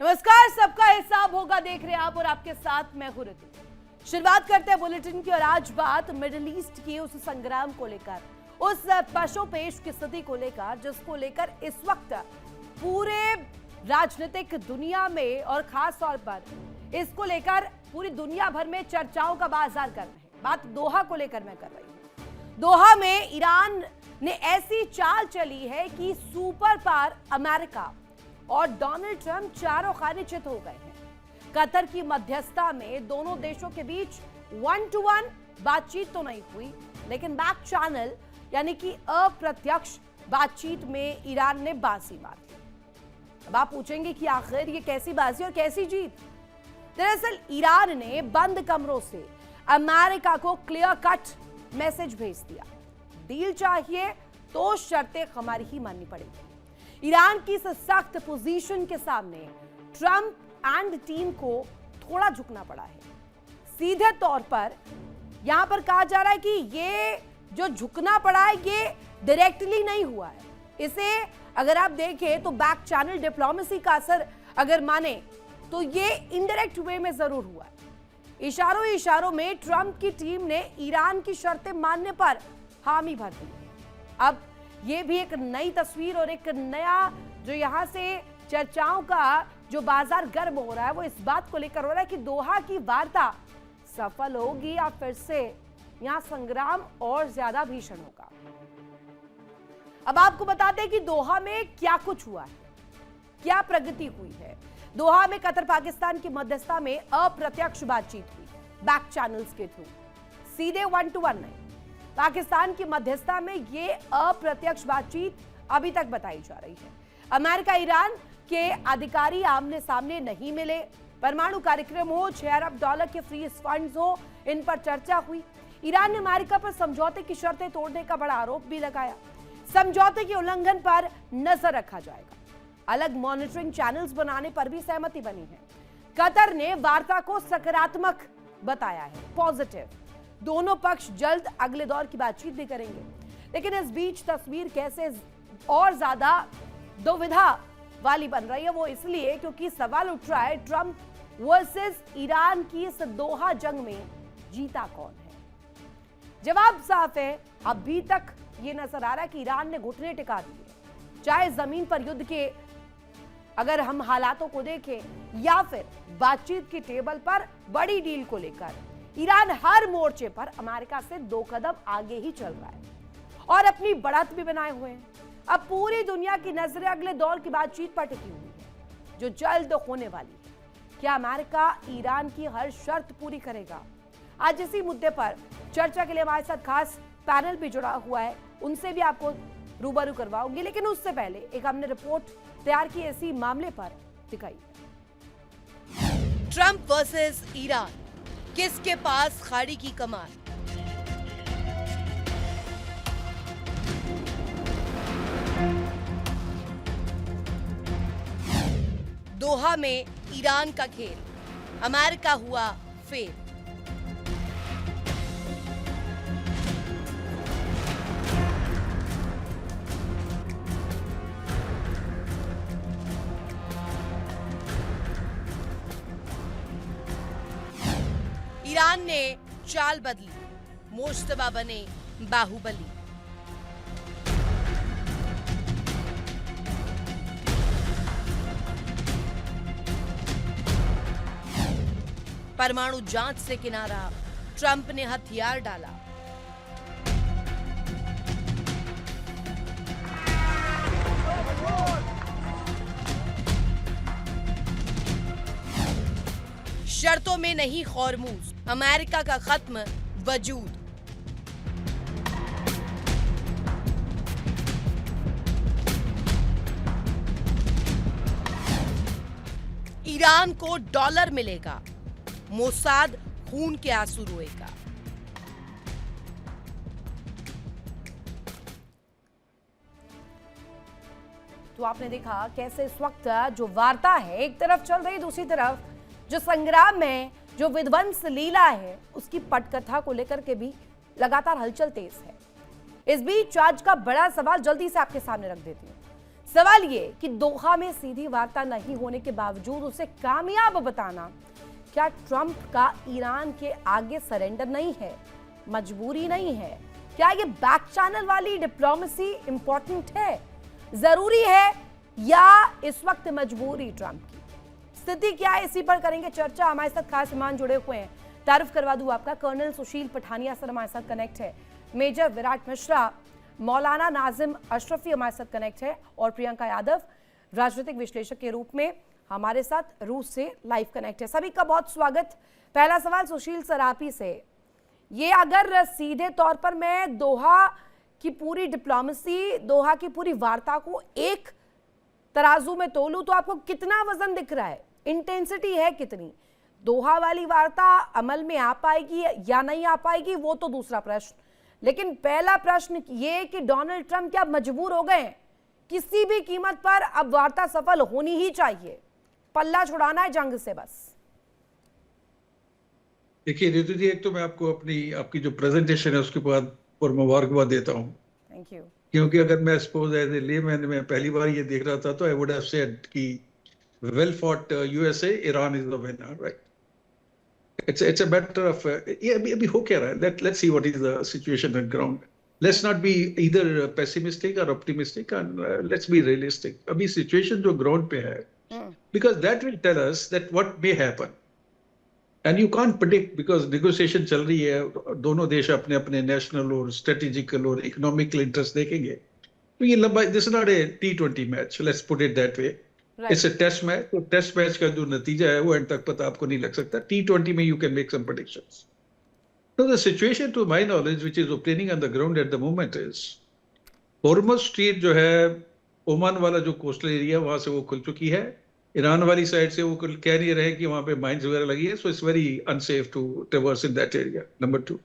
नमस्कार, सबका हिसाब होगा देख रहे हैं आप और आपके साथ मैं हूं ऋतु। शुरुआत करते हैं बुलेटिन की और आज बात मिडिल ईस्ट की उस संग्राम को लेकर, उस पशोपेश की स्थिति को लेकर जिसको लेकर इस वक्त पूरे राजनीतिक दुनिया में और खास तौर पर इसको लेकर पूरी दुनिया भर में चर्चाओं का बाजार कर रहे हैं। बात दोहा को लेकर मैं कर रही हूं। दोहा में ईरान ने ऐसी चाल चली है कि सुपर पावर अमेरिका और डोनाल्ड ट्रंप चारों खारिचित हो गए हैं। कतर की मध्यस्थता में दोनों देशों के बीच 1-to-1 बातचीत तो नहीं हुई, लेकिन बैक चैनल यानी कि अप्रत्यक्ष बातचीत में ईरान ने बाजी मार दी। अब आप पूछेंगे कि आखिर ये कैसी बाजी और कैसी जीत? दरअसल ईरान ने बंद कमरों से अमेरिका को क्लियर कट मैसेज भेज दिया, डील चाहिए तो शर्तें हमारी ही माननी पड़ेगी। ईरान की इस सख्त पोजीशन के सामने ट्रंप एंड टीम को थोड़ा झुकना पड़ा है। सीधे तौर पर यहां पर कहा जा रहा है कि ये जो झुकना पड़ा है ये डायरेक्टली नहीं हुआ है। इसे अगर आप देखें तो बैक चैनल डिप्लोमेसी का असर अगर माने तो ये इनडायरेक्ट वे में जरूर हुआ है। इशारों इशारों में ट्रंप की टीम ने ईरान की शर्तें मानने पर हामी भर दी। अब ये भी एक नई तस्वीर और एक नया जो यहां से चर्चाओं का जो बाजार गर्म हो रहा है वो इस बात को लेकर हो रहा है कि दोहा की वार्ता सफल होगी या फिर से यहां संग्राम और ज्यादा भीषण होगा। अब आपको बताते हैं कि दोहा में क्या कुछ हुआ है, क्या प्रगति हुई है। दोहा में कतर पाकिस्तान की मध्यस्थता में अप्रत्यक्ष बातचीत हुई, बैक चैनल्स के थ्रू, सीधे 1-to-1 नहीं। पाकिस्तान की मध्यस्थता में यह अप्रत्यक्ष बातचीत अभी तक बताई जा रही है। अमेरिका ईरान के अधिकारी आमने सामने नहीं मिले। परमाणु कार्यक्रम हो, $6 अरब के फ्रीज फंड्स हो, इन पर चर्चा हुई। ईरान ने अमेरिका पर समझौते की शर्तें तोड़ने का बड़ा आरोप भी लगाया। समझौते के उल्लंघन पर नजर रखा जाएगा। अलग मॉनिटरिंग चैनल्स बनाने पर भी सहमति बनी है। कतर ने वार्ता को सकारात्मक बताया है, पॉजिटिव। दोनों पक्ष जल्द अगले दौर की बातचीत भी करेंगे। लेकिन इस बीच तस्वीर कैसे और ज्यादा दुविधा वाली बन रही है वो इसलिए क्योंकि सवाल उठ रहा है ट्रंप वर्सेस ईरान की इस दोहा जंग में जीता कौन है। जवाब साफ है, अभी तक ये नजर आ रहा है कि ईरान ने घुटने टिका दिए। चाहे जमीन पर युद्ध के अगर हम हालातों को देखें या फिर बातचीत की टेबल पर बड़ी डील को लेकर ईरान हर मोर्चे पर अमेरिका से 2 कदम आगे ही चल रहा है और अपनी बढ़त भी बनाए हुए हैं। अब पूरी दुनिया की नजरें अगले दौर की बातचीत पर टिकी हुई है जो जल्द होने वाली है। क्या अमेरिका ईरान की हर शर्त पूरी करेगा? आज इसी मुद्दे पर चर्चा के लिए हमारे साथ खास पैनल भी जुड़ा हुआ है, उनसे भी आपको रूबरू करवाऊंगी। लेकिन उससे पहले एक हमने रिपोर्ट तैयार की इसी मामले पर दिखाई। ट्रंप वर्सेस ईरान, किसके पास खाड़ी की कमान? दोहा में ईरान का खेल, अमेरिका हुआ फेल। ईरान ने चाल बदली, मुश्तबा बने बाहुबली। परमाणु जांच से किनारा, ट्रंप ने हथियार डाला। शर्तों में नहीं खौरमूज, अमेरिका का खत्म वजूद। ईरान को डॉलर मिलेगा, मोसाद खून के आंसू रोएगा। तो आपने देखा कैसे इस वक्त जो वार्ता है एक तरफ चल रही, दूसरी तरफ जो संग्राम में जो विध्वंस लीला है उसकी पटकथा को लेकर के भी लगातार हलचल तेज है। इस बीच आज का बड़ा सवाल जल्दी से आपके सामने रख देती हूं। सवाल ये कि दोहा में सीधी वार्ता नहीं होने के बावजूद उसे कामयाब बताना क्या ट्रंप का ईरान के आगे सरेंडर नहीं है, मजबूरी नहीं है? क्या ये बैक चैनल वाली डिप्लोमेसी इंपॉर्टेंट है, जरूरी है, या इस वक्त मजबूरी ट्रंप की? स्थिति क्या है, इसी पर करेंगे चर्चा। हमारे साथ खास मेहमान जुड़े हुए हैं। तारुफ करवा दूं आपका, कर्नल सुशील पठानिया सर हमारे साथ कनेक्ट है, मेजर विराट मिश्रा, मौलाना नाजिम अशरफी हमारे साथ कनेक्ट है, और प्रियंका यादव राजनीतिक विश्लेषक के रूप में हमारे साथ रूस से लाइव कनेक्ट है। सभी का बहुत स्वागत। पहला सवाल सुशील सर आप ही से, ये अगर सीधे तौर पर मैं दोहा की पूरी डिप्लोमेसी, दोहा की पूरी वार्ता को एक तराजू में तोलूं तो आपको कितना वजन दिख रहा है, इंटेंसिटी है कितनी? दोहा वाली वार्ता अमल में आ पाएगी या नहीं आ पाएगी वो तो दूसरा प्रश्न, लेकिन पहला प्रश्न ये कि डोनाल्ड ट्रंप क्या मजबूर हो गए, किसी भी कीमत पर अब वार्ता सफल होनी ही चाहिए, पल्ला छुड़ाना है जंग से बस? देखिए रितु जी, एक तो मैं आपको आपकी जो प्रेजेंटेशन है उसके बाद और मुबारकबाद देता हूँ। Thank you. क्योंकि अगर मैं सपोज एज ए लेमैन मैं पहली बार ये देख रहा था तो आई वुड हैव सेड कि well fought USA, Iran is the winner, right? It's a matter of अभी हो क्या रहा है, let's see what is the situation on ground. Let's not be either pessimistic or optimistic, and let's be realistic. अभी situation जो ground पे है, because that will tell us that what may happen. And you can't predict because negotiation चल रही है, दोनों देश अपने अपने नेशनल और स्ट्रेटेजिकल और इकोनॉमिकल इंटरेस्ट देखेंगे। तो ये लंबा, this is not a T20 match, let's put it that way. It's a test match, तो टेस्ट मैच का जो नतीजा है वो एंड तक पता आपको नहीं लग सकता। T20 में you can make some predictions. So the situation to my knowledge which is obtaining on the ground at the moment is Hormuz straight जो है, ओमान वाला जो कोस्टल एरिया वहां से वो खुल चुकी है। ईरान वाली साइड से वो कह नहीं रहे कि वहां पे माइंस वगैरह लगी है, so it's very unsafe to traverse in that area. Number 2,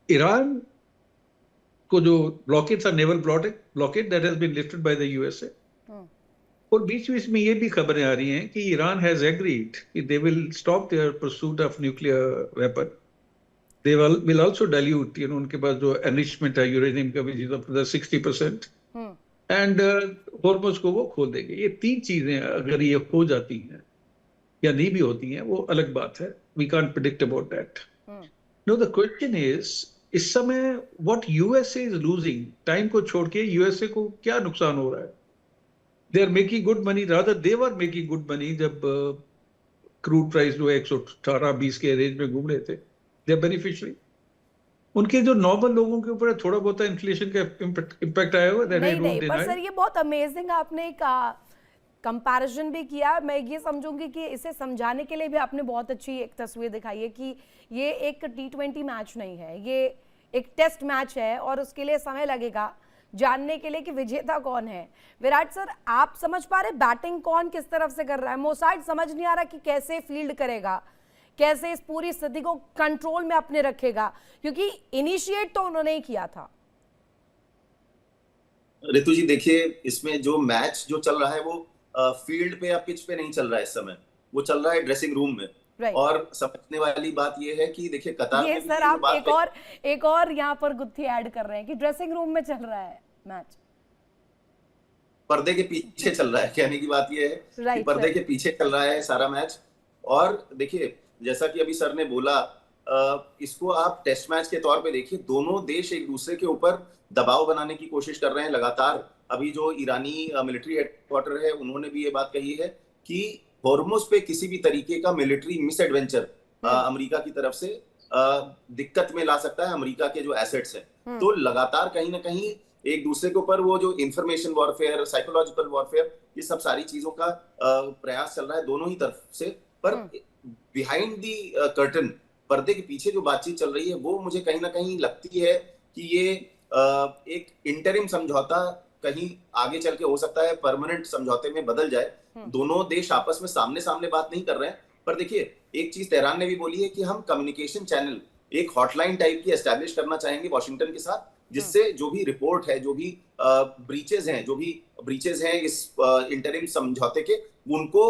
Iran को जो ब्लॉकेट था, naval blockade that has been lifted by the USA. और बीच बीच में ये भी खबरें आ रही हैं कि ईरान हैज एग्रीड कि they will stop their pursuit of nuclear weapon, they will also dilute, उनके पास जो एनरिचमेंट है यूरेनियम का भी 60%, एंड हॉर्मुज़ को वो खोल देंगे। ये 3 चीजें अगर ये हो जाती हैं या नहीं भी होती हैं वो अलग बात है, we can't predict about that. No, the question is इस समय what USA is losing, time को छोड़ के यूएसए को क्या नुकसान हो रहा है? They are making good money, rather they were making good money. जब क्रूड प्राइस जो 118-20 के रेंज में घूम रहे थे, दे आर बेनिफिशियरी। उनके जो नॉर्मल लोगों के ऊपर थोड़ा बहुत इन्फ्लेशन का इम्पैक्ट आया हुआ, नहीं, पर सर ये बहुत अमेजिंग आपने कंपैरिजन भी किया। मैं ये समझूंगी कि इसे समझाने के लिए भी आपने बहुत अच्छी एक तस्वीर दिखाई है कि ये एक T20 मैच नहीं है, ये एक टेस्ट मैच है और उसके लिए समय लगेगा जानने के लिए कि विजेता कौन है। विराट सर, आप समझ पा रहे बैटिंग कौन किस तरफ से कर रहा है? मोसाद समझ नहीं आ रहा कि कैसे फील्ड करेगा, कैसे इस पूरी स्थिति को कंट्रोल में अपने रखेगा, क्योंकि इनिशिएट तो उन्होंने ही किया था। रितु जी देखिए, इसमें जो मैच जो चल रहा है वो फील्ड पे या पिच पे नहीं चल रहा है, इस समय वो चल रहा है ड्रेसिंग रूम में। और समझने वाली बात ये है कि देखिए कतार ये सर आप एक और यहाँ पर गुत्थी ऐड कर रहे हैं कि ड्रेसिंग रूम में चल रहा है मैच, पर्दे के पीछे चल रहा है। कहने की बात ये है कि पर्दे के पीछे चल रहा है सारा मैच। और देखिए जैसा कि अभी सर ने बोला, इसको आप टेस्ट मैच के तौर पे देखिए, दोनों देश एक दूसरे के ऊपर दबाव बनाने की कोशिश कर रहे हैं लगातार। अभी जो ईरानी मिलिट्री हेडक्वार्टर है उन्होंने भी ये बात कही है कि हॉर्मुज़ पे किसी भी तरीके का मिलिट्री मिस एडवेंचर अमेरिका की तरफ से दिक्कत में ला सकता है अमेरिका के जो एसेट्स हैं। तो लगातार कहीं ना कहीं एक दूसरे के ऊपर वो जो इंफॉर्मेशन वॉरफेयर, साइकोलॉजिकल वॉरफेयर, ये सब सारी चीजों का प्रयास चल रहा है दोनों ही तरफ से। पर बिहाइंड दी कर्टन, पर्दे के पीछे जो बातचीत चल रही है वो मुझे कहीं ना कहीं लगती है कि ये एक इंटरिम समझौता कहीं आगे चल के हो सकता है परमानेंट समझौते में बदल जाए। दोनों देश आपस में सामने सामने बात नहीं कर रहे हैं, पर देखिए एक चीज तेहरान ने भी बोली है कि हम कम्युनिकेशन चैनल, एक हॉटलाइन टाइप की एस्टैब्लिश करना चाहेंगे वॉशिंगटन के साथ, जिससे जो भी रिपोर्ट है, जो भी ब्रीचेज हैं इस इंटरिम समझौते के, उनको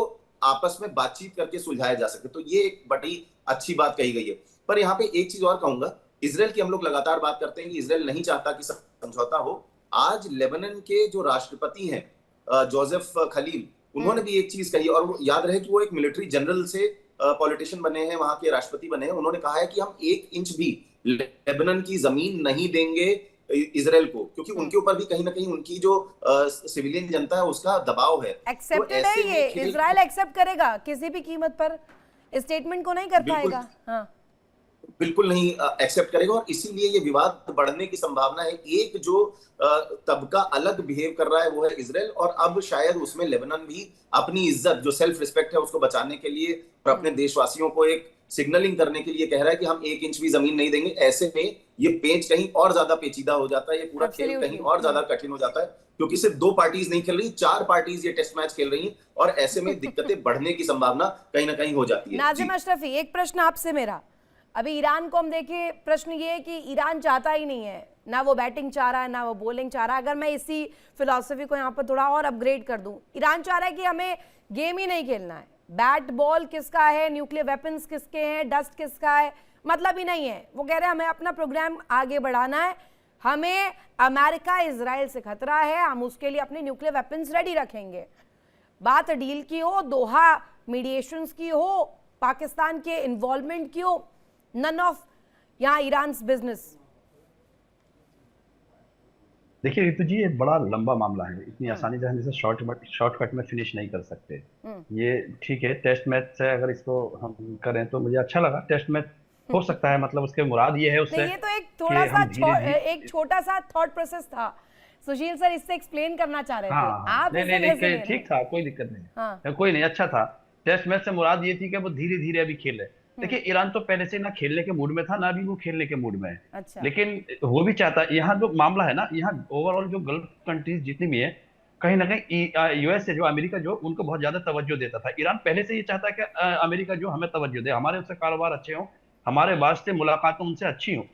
आपस में बातचीत करके सुलझाया जा सके। तो ये एक बड़ी अच्छी बात कही गई है। पर यहाँ पे एक चीज और कहूंगा, इजराइल की हम लोग लगातार बात करते हैं कि इजराइल नहीं चाहता कि समझौता हो, आज लेबनान के जो राष्ट्रपति हैं जोसेफ खलील, उन्होंने भी एक चीज कही, और वो याद रहे कि वो एक मिलिट्री जनरल से पॉलिटिशियन बने हैं, वहां के राष्ट्रपति बने हैं। उन्होंने कहा है कि हम 1 इंच भी लेबनान की जमीन नहीं देंगे इजराइल को, क्योंकि उनके ऊपर भी कहीं ना कहीं उनकी जो सिविलियन जनता है उसका दबाव है। एक्सेप्टेड है ये, इजराइल एक्सेप्ट करेगा किसी भी कीमत पर स्टेटमेंट को नहीं कर पाएगा। हाँ, बिल्कुल नहीं एक्सेप्ट करेगा, और इसीलिए ये विवाद बढ़ने की संभावना है। एक जो तबका अलग बिहेव कर रहा है वो है इजराइल, और अब शायद उसमें लेबनान भी अपनी इज्जत, जो सेल्फ रिस्पेक्ट है, उसको बचाने के लिए और अपने देशवासियों को एक सिग्नलिंग करने के लिए कह रहा है कि हम 1 इंच भी जमीन नहीं देंगे। ऐसे में ये पेच कहीं और ज्यादा पेचीदा हो जाता है, ये पूरा खेल कहीं और ज्यादा कठिन हो जाता है, क्योंकि सिर्फ 2 पार्टीज नहीं खेल रही, 4 पार्टीज ये टेस्ट मैच खेल रही हैं, और ऐसे में दिक्कतें बढ़ने की संभावना कहीं ना कहीं हो जाती है। नाज़िम अशरफी, एक प्रश्न आपसे मेरा, अभी ईरान को हम देखें, प्रश्न ये है कि ईरान चाहता ही नहीं है, ना वो बैटिंग चाह रहा है ना वो बॉलिंग चाह रहा है। अगर मैं इसी फिलॉसफी को यहाँ पर थोड़ा और अपग्रेड कर दूं, ईरान चाह रहा है कि हमें गेम ही नहीं खेलना है, बैट बॉल किसका है, न्यूक्लियर वेपन्स किसके हैं, डस्ट किसका है, मतलब ही नहीं है। वो कह रहे हैं हमें अपना प्रोग्राम आगे बढ़ाना है, हमें अमेरिका इजराइल से खतरा है, हम उसके लिए अपने न्यूक्लियर वेपन्स रेडी रखेंगे। बात डील की हो, दोहा मीडिएशंस की हो, पाकिस्तान के इन्वॉल्वमेंट की हो, नन ऑफ यहाँ ईरान्स बिजनेस। देखिए ऋतु जी, ये बड़ा लंबा मामला है, इतनी आसानी से हम इसे शॉर्टकट में फिनिश नहीं कर सकते। ये ठीक है, टेस्ट मैच से अगर इसको हम करें तो मुझे अच्छा लगा। टेस्ट मैच हो सकता है, मतलब उसके मुराद ये है उससे, ये तो एक थोड़ा सा एक छोटा सा थॉट प्रोसेस था। सुशील सर इससे एक्सप्लेन करना चाह रहे थे। आप नहीं, ठीक था, कोई दिक्कत नहीं, कोई नहीं, अच्छा था। टेस्ट मैच से मुराद ये थी कि वो धीरे धीरे अभी खेले। देखिए ईरान तो पहले से ना खेलने के मूड में था, ना भी वो खेलने के मूड में है। अच्छा। लेकिन वो भी चाहता है, यहाँ जो मामला है ना, यहाँ ओवरऑल जो गल्फ कंट्रीज जितनी भी है, कहीं ना कहीं यूएसए जो, अमेरिका जो, उनको बहुत ज्यादा तवज्जो देता था। ईरान पहले से ये चाहता है कि अमेरिका जो हमें तवज्जो दे, हमारे उससे कारोबार अच्छे हों, हमारे वास्ते मुलाकातें उनसे अच्छी हों।